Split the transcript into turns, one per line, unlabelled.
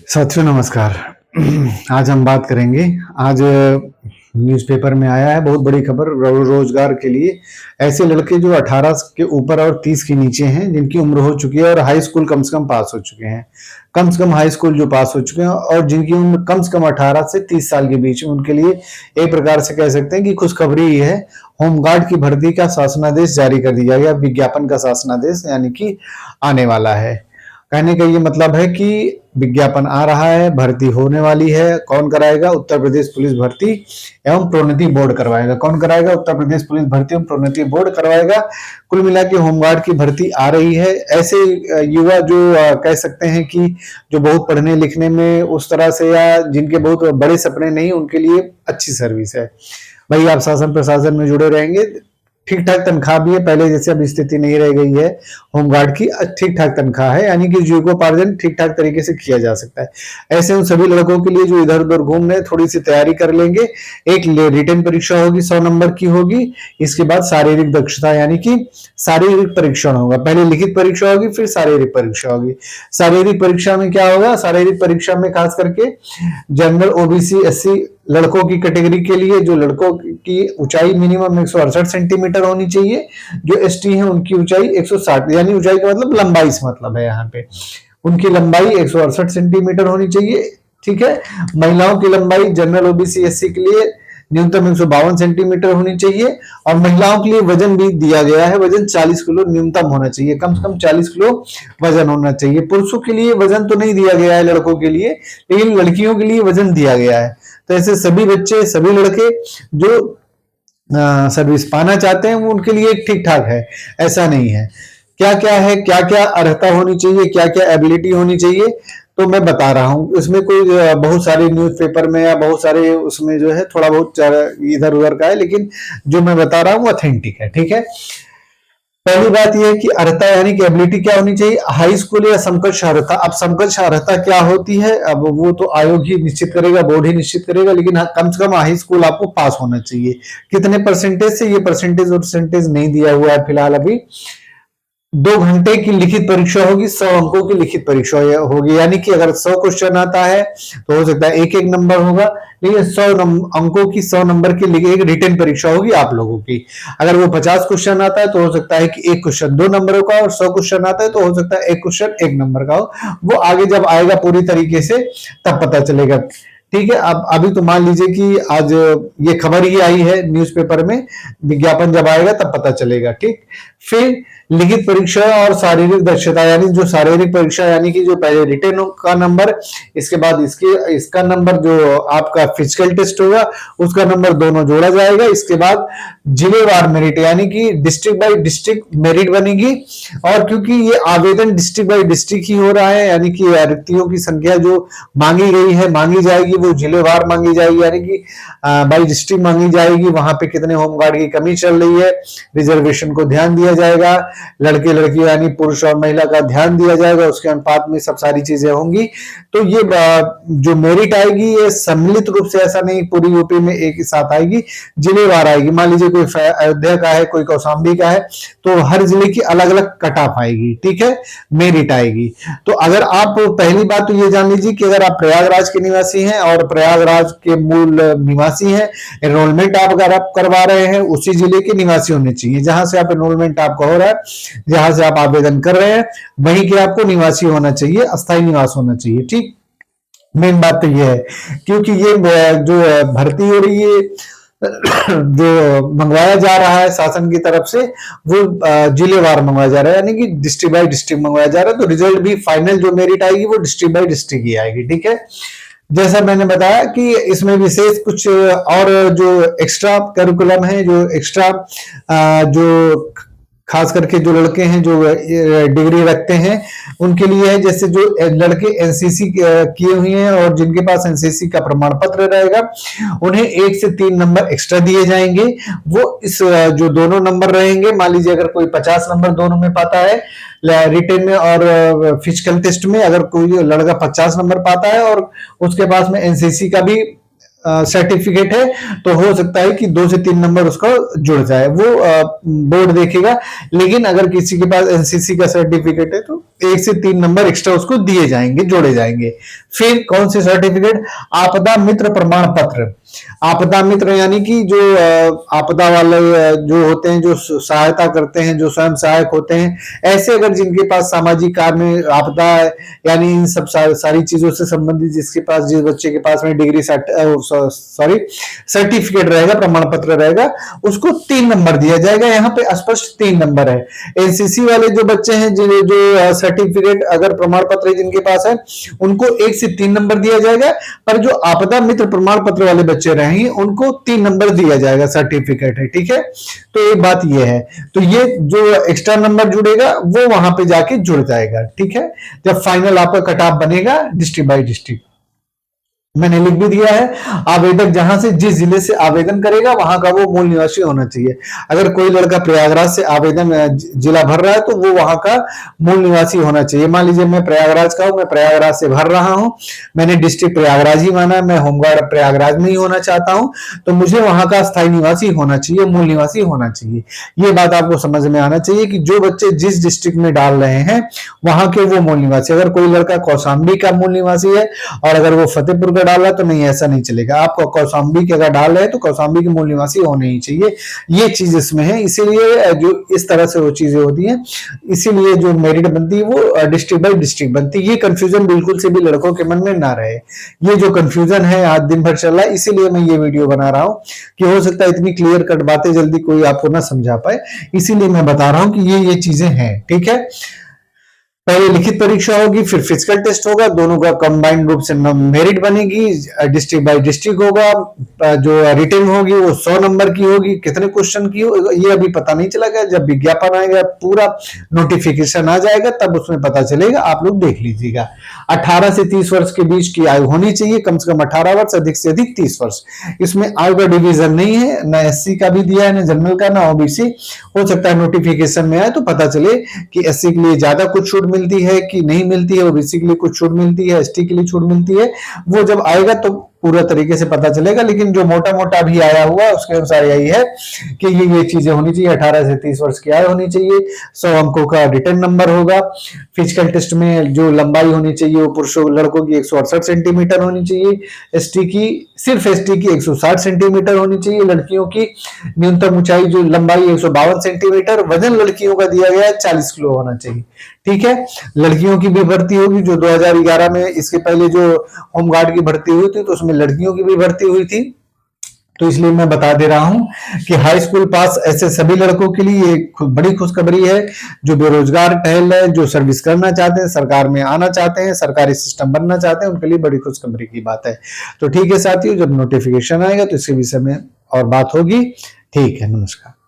साथियों नमस्कार। आज हम बात करेंगे। आज न्यूज़पेपर में आया है बहुत बड़ी खबर रोजगार के लिए। ऐसे लड़के जो 18 के ऊपर और 30 के नीचे हैं, जिनकी उम्र हो चुकी है और हाई स्कूल कम से कम पास हो चुके हैं, कम से कम हाई स्कूल जो पास हो चुके हैं और जिनकी उम्र कम से कम 18 से 30 साल के बीच में, उनके लिए एक प्रकार से कह सकते हैं कि खुशखबरी ये है। होमगार्ड की भर्ती का शासनादेश जारी कर दिया गया। विज्ञापन का शासनादेश यानी कि आने वाला है। कहने का ये मतलब है कि विज्ञापन आ रहा है, भर्ती होने वाली है। कौन कराएगा? उत्तर प्रदेश पुलिस भर्ती एवं प्रोन्नति बोर्ड करवाएगा। कौन कराएगा? उत्तर प्रदेश पुलिस भर्ती एवं प्रोन्नति बोर्ड करवाएगा। कुल मिला के होमगार्ड की भर्ती आ रही है। ऐसे युवा जो कह सकते हैं कि जो बहुत पढ़ने लिखने में उस तरह से या जिनके बहुत बड़े सपने नहीं, उनके लिए अच्छी सर्विस है। भाई आप शासन प्रशासन में जुड़े रहेंगे, ठीक ठाक तनख्वाह भी है, पहले जैसे अब स्थिति नहीं रह गई है होमगार्ड की, ठीक ठाक तनख्वाह है, यानी कि जीविकोपार्जन ठीक ठाक तरीके से किया जा सकता है। ऐसे उन सभी लड़कों के लिए जो इधर उधर घूम रहे, थोड़ी सी तैयारी कर लेंगे। एक रिटन परीक्षा होगी, 100 नंबर की होगी। इसके बाद शारीरिक दक्षता यानी कि शारीरिक परीक्षण होगा। पहले लिखित परीक्षा होगी, फिर शारीरिक परीक्षा होगी। शारीरिक परीक्षा में क्या होगा? शारीरिक परीक्षा में खास करके जनरल, ओबीसी, एससी लड़कों की कैटेगरी के लिए जो लड़कों की ऊंचाई मिनिमम 168 सेंटीमीटर होनी चाहिए, जो एसटी है उनकी ऊंचाई 160, यानी ऊंचाई का मतलब लंबाई से मतलब है यहाँ पे, उनकी लंबाई 168 सेंटीमीटर होनी चाहिए। ठीक है। महिलाओं की लंबाई जनरल, ओबीसी, एससी के लिए न्यूनतम 152 सेंटीमीटर होनी चाहिए। और महिलाओं के लिए वजन भी दिया गया है, वजन 40 किलो न्यूनतम होना चाहिए, कम से कम 40 किलो वजन होना चाहिए। पुरुषों के लिए वजन तो नहीं दिया गया है लड़कों के लिए, लेकिन लड़कियों के लिए वजन दिया गया है। तो ऐसे सभी बच्चे, सभी लड़के जो सर्विस पाना चाहते हैं वो उनके लिए ठीक ठाक है, ऐसा नहीं है। क्या क्या है, क्या क्या अर्हता होनी चाहिए, क्या क्या एबिलिटी होनी चाहिए, तो मैं बता रहा हूँ। इसमें कोई बहुत सारे न्यूज़पेपर में या बहुत सारे उसमें जो है थोड़ा बहुत इधर उधर का है, लेकिन जो मैं बता रहा हूँ ऑथेंटिक है। ठीक है। पहली बात यह है कि अर्हता यानी कि एबिलिटी क्या होनी चाहिए? हाई स्कूल या समकक्ष अर्हता। अब समकक्ष अर्हता क्या होती है, अब वो तो आयोग ही निश्चित करेगा, बोर्ड ही निश्चित करेगा, लेकिन कम से कम हाई स्कूल आपको पास होना चाहिए। कितने परसेंटेज से? ये परसेंटेज नहीं दिया हुआ है फिलहाल अभी। 2 घंटे की लिखित परीक्षा होगी, 100 अंकों की लिखित परीक्षा होगी, यानी कि अगर 100 क्वेश्चन आता है तो हो सकता है एक एक नंबर होगा, लेकिन 100 अंकों की 100 नंबर की एक रिटन परीक्षा होगी आप लोगों की। अगर वो 50 क्वेश्चन आता है तो हो सकता है कि एक क्वेश्चन 2 नंबरों का, और 100 क्वेश्चन आता है तो हो सकता है एक क्वेश्चन 1 नंबर का हो। वो आगे जब आएगा पूरी तरीके से तब पता चलेगा। ठीक है। अब अभी तो मान लीजिए कि आज ये खबर ही आई है न्यूज़पेपर में, विज्ञापन जब आएगा तब पता चलेगा। ठीक। फिर लिखित परीक्षा और शारीरिक दक्षता, यानी जो शारीरिक परीक्षा यानी कि जो पहले रिटन का नंबर, इसके बाद इसका नंबर, जो आपका फिजिकल टेस्ट होगा उसका नंबर, दोनों जोड़ा जाएगा। इसके बाद जिलेवार मेरिट यानी कि डिस्ट्रिक्ट बाय डिस्ट्रिक्ट मेरिट बनेगी। और क्योंकि ये आवेदन डिस्ट्रिक्ट बाय डिस्ट्रिक्ट ही हो रहा है, यानी कि रिक्तियों की संख्या जो मांगी गई है, मांगी जाएगी, वो जिलेवार मांगी जाएगी, यानी कि बाई डिस्ट्रिक्ट मांगी जाएगी। वहां पे कितने होमगार्ड की कमी चल रही है, रिजर्वेशन को ध्यान दिया जाएगा, लड़के लड़की यानी पुरुष और महिला का ध्यान दिया जाएगा, उसके अनुपात में सब सारी चीजें होंगी। तो ये जो मेरिट आएगी ये सम्मिलित रूप से, ऐसा नहीं पूरी यूपी में एक ही साथ आएगी, जिलेवार आएगी। मान लीजिए कोई अयोध्या का है, कोई कौशाम्बी का है, तो हर जिले की अलग अलग कट ऑफ आएगी। ठीक है। मेरिट आएगी। तो अगर आप, पहली बात तो ये जान लीजिए कि अगर आप प्रयागराज के निवासी हैं और प्रयागराज के मूल निवासी हैं, एनरोलमेंट आप अगर आप करवा रहे हैं, उसी जिले के निवासी होने चाहिए। जहां से आप एनरोलमेंट आपका हो रहा है, जहां से आप आवेदन कर रहे हैं, वहीं के आपको निवासी होना चाहिए, अस्थायी निवास होना चाहिए। ठीक। मेन बात तो ये है, क्योंकि ये जो भर्ती हो रही है, जो मंगवाया जा रहा है शासन की तरफ से, वो जिलेवार मंगवाया जा रहा है, यानी कि डिस्ट्रिक्ट बाय डिस्ट्रिक्ट मंगवाया जा रहा है। तो रिजल्ट भी फाइनल जो मेरिट आएगी वो डिस्ट्रिक्ट बाय डिस्ट्रिक्ट ही आएगी। ठीक है। जैसा मैंने बताया कि इसमें विशेष कुछ और जो एक्स्ट्रा करिकुलम है, जो एक्स्ट्रा जो खास करके जो लड़के हैं जो डिग्री रखते हैं उनके लिए है। जैसे जो लड़के एनसीसी किए हुए हैं और जिनके पास एनसीसी का प्रमाण पत्र रहेगा, उन्हें 1 से 3 नंबर एक्स्ट्रा दिए जाएंगे। वो इस जो दोनों नंबर रहेंगे, मान लीजिए अगर कोई 50 नंबर दोनों में पाता है, रिटन में और फिजिकल टेस्ट में, अगर कोई लड़का 50 नंबर पाता है और उसके पास में एनसीसी का भी सर्टिफिकेट है, तो हो सकता है कि 2 से 3 नंबर उसका जुड़ जाए, वो बोर्ड देखेगा। लेकिन अगर किसी के पास एनसीसी का सर्टिफिकेट है तो 1 से 3 नंबर एक्स्ट्रा उसको दिए जाएंगे, जोड़े जाएंगे। फिर कौन से सर्टिफिकेट? आपदा मित्र प्रमाण पत्र। आपदा मित्र यानी कि जो आपदा वाले जो होते हैं, जो सहायता करते हैं, जो स्वयं सहायक होते हैं, ऐसे अगर जिनके पास सामाजिक कार्य में आपदा यानी इन सब सारी चीजों से संबंधित जिसके पास, जिस बच्चे के पास में डिग्री सॉरी सर्टिफिकेट रहेगा, प्रमाण पत्र रहेगा, उसको 3 नंबर दिया जाएगा। यहाँ पे स्पष्ट 3 नंबर है। एनसीसी वाले जो बच्चे हैं, जो सर्टिफिकेट अगर प्रमाण पत्र जिनके पास है, उनको 1 से 3 नंबर दिया जाएगा। पर जो आपदा मित्र प्रमाण पत्र वाले बच्चे रहेंगे उनको 3 नंबर दिया जाएगा, सर्टिफिकेट है, ठीक है। तो एक बात ये है, तो ये जो एक्स्ट्रा नंबर जुड़ेगा वो वहां पे जाके जुड़ जाएगा, ठीक है। जब फाइनल आपका कट ऑफ बनेगा डिस्ट्रिक्ट बाय डिस्ट्रिक्ट, मैंने लिख भी दिया है, आवेदक जहां से जिस जिले से आवेदन करेगा वहां का वो मूल निवासी होना चाहिए। अगर कोई लड़का प्रयागराज से आवेदन जिला भर रहा है तो वो वहां का मूल निवासी होना चाहिए। मान लीजिए मैं प्रयागराज का हूं, मैं प्रयागराज से भर रहा हूं, मैंने डिस्ट्रिक्ट प्रयागराज ही माना है, मैं होमगार्ड प्रयागराज में ही होना चाहता हूं, तो मुझे वहां का स्थायी निवासी होना चाहिए, मूल निवासी होना चाहिए। ये बात आपको समझ में आना चाहिए कि जो बच्चे जिस डिस्ट्रिक्ट में डाल रहे हैं वहां के वो मूल निवासी। अगर कोई लड़का कौशाम्बी का मूल निवासी है और अगर वो फतेहपुर डाला तो नहीं, ऐसा नहीं चलेगा। आपको कौशाम्बी के अगर डाल रहे हैं तो कौशाम्बी के मूल निवासी होने ही चाहिए। ये चीज इसमें है, इसीलिए जो इस तरह से वो चीजें होती हैं, इसीलिए जो मेरिट बनती है वो डिस्ट्रिक्ट बाय डिस्ट्रिक्ट बनती है। ये कंफ्यूजन बिल्कुल से भी लड़कों के मन में ना रहे। ये जो कंफ्यूजन है आज दिन भर चल रहा है, इसीलिए मैं ये वीडियो बना रहा हूं कि हो सकता है इतनी क्लियर कट बातें जल्दी कोई आपको ना समझा पाए, इसीलिए मैं बता रहा हूं कि ये चीजें हैं, ठीक है। पहले लिखित परीक्षा होगी, फिर फिजिकल टेस्ट होगा, दोनों का कंबाइंड रूप से मेरिट बनेगी, डिस्ट्रिक्ट बाय डिस्ट्रिक्ट होगा। जो रिटर्न होगी वो 100 नंबर की होगी। कितने क्वेश्चन की हो ये अभी पता नहीं चलेगा, जब विज्ञापन आएगा, पूरा नोटिफिकेशन आ जाएगा तब उसमें पता चलेगा। आप लोग देख लीजिएगा। 18 से 30 वर्ष के बीच की आयु होनी चाहिए, कम से कम 18 वर्ष, अधिक से अधिक 30 वर्ष। इसमें आयु का डिवीजन नहीं है, ना एससी का भी दिया है, ना जनरल का, ना ओबीसी। हो सकता है नोटिफिकेशन में आए तो पता चले कि एससी के लिए ज्यादा कुछ छूट मिलती है कि नहीं मिलती है, ओबीसी के लिए कुछ छूट मिलती है, एसटी के लिए छूट मिलती है। वो जब आएगा तो पूरा तरीके से पता चलेगा। लेकिन जो मोटा मोटा भी आया हुआ है उसके अनुसार यही है कि ये चीजें होनी चाहिए। 18 से 30 वर्ष की आयु होनी चाहिए, 100 अंकों का रिटर्न नंबर होगा। फिजिकल टेस्ट में जो लंबाई होनी चाहिए वो पुरुषों लड़कों की 168 सेंटीमीटर होनी चाहिए, एसटी की, सिर्फ एसटी की 160 सेंटीमीटर होनी चाहिए। लड़कियों की न्यूनतम ऊंचाई जो लंबाई 152 सेंटीमीटर, वजन लड़कियों का दिया गया है 40 किलो होना चाहिए, ठीक है। लड़कियों की भी भर्ती होगी जो 2011 में, इसके पहले जो होमगार्ड की भर्ती हुई थी तो उसमें लड़कियों की भी भर्ती हुई थी। तो इसलिए मैं बता दे रहा हूं कि हाई स्कूल पास ऐसे सभी लड़कों के लिए एक बड़ी खुशखबरी है। जो बेरोजगार टहल है, जो सर्विस करना चाहते हैं, सरकार में आना चाहते हैं, सरकारी सिस्टम बनना चाहते हैं, उनके लिए बड़ी खुशखबरी की बात है। तो ठीक है साथियों, जब नोटिफिकेशन आएगा तो इसके विषय में और बात होगी। ठीक है, नमस्कार।